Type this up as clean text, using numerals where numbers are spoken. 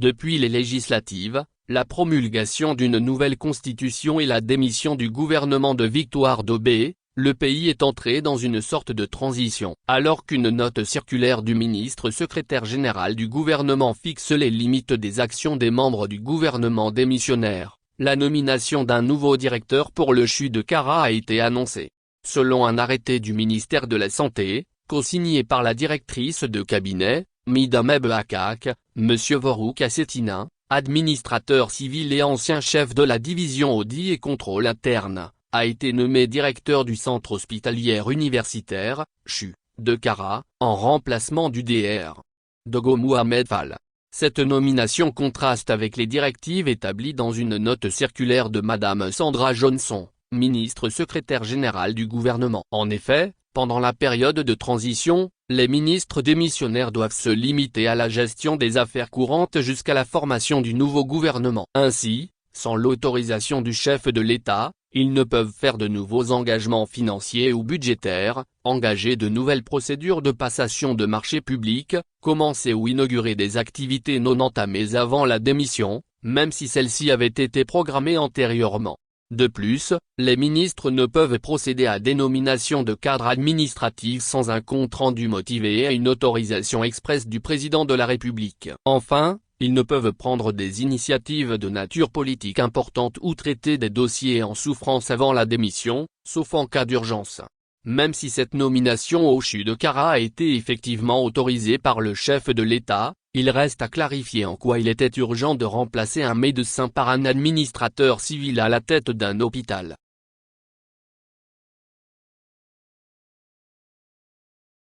Depuis les législatives, la promulgation d'une nouvelle constitution et la démission du gouvernement de Victoire Daubé, le pays est entré dans une sorte de transition. Alors qu'une note circulaire du ministre secrétaire général du gouvernement fixe les limites des actions des membres du gouvernement démissionnaire, la nomination d'un nouveau directeur pour le CHU de Kara a été annoncée. Selon un arrêté du ministère de la Santé, co-signé par la directrice de cabinet, Midam Ebakak, M. Vorouk Assetina, administrateur civil et ancien chef de la division audit et contrôle interne, a été nommé directeur du centre hospitalier universitaire, CHU, de Kara, en remplacement du Dr. Dogo Mohamed Fall. Cette nomination contraste avec les directives établies dans une note circulaire de Madame Sandra Johnson, ministre secrétaire générale du gouvernement. En effet, pendant la période de transition, les ministres démissionnaires doivent se limiter à la gestion des affaires courantes jusqu'à la formation du nouveau gouvernement. Ainsi, sans l'autorisation du chef de l'État, ils ne peuvent faire de nouveaux engagements financiers ou budgétaires, engager de nouvelles procédures de passation de marchés publics, commencer ou inaugurer des activités non entamées avant la démission, même si celles-ci avaient été programmées antérieurement. De plus, les ministres ne peuvent procéder à des nominations de cadres administratifs sans un compte-rendu motivé et à une autorisation expresse du président de la République. Enfin, ils ne peuvent prendre des initiatives de nature politique importante ou traiter des dossiers en souffrance avant la démission, sauf en cas d'urgence. Même si cette nomination au CHU de Kara a été effectivement autorisée par le chef de l'État, il reste à clarifier en quoi il était urgent de remplacer un médecin par un administrateur civil à la tête d'un hôpital.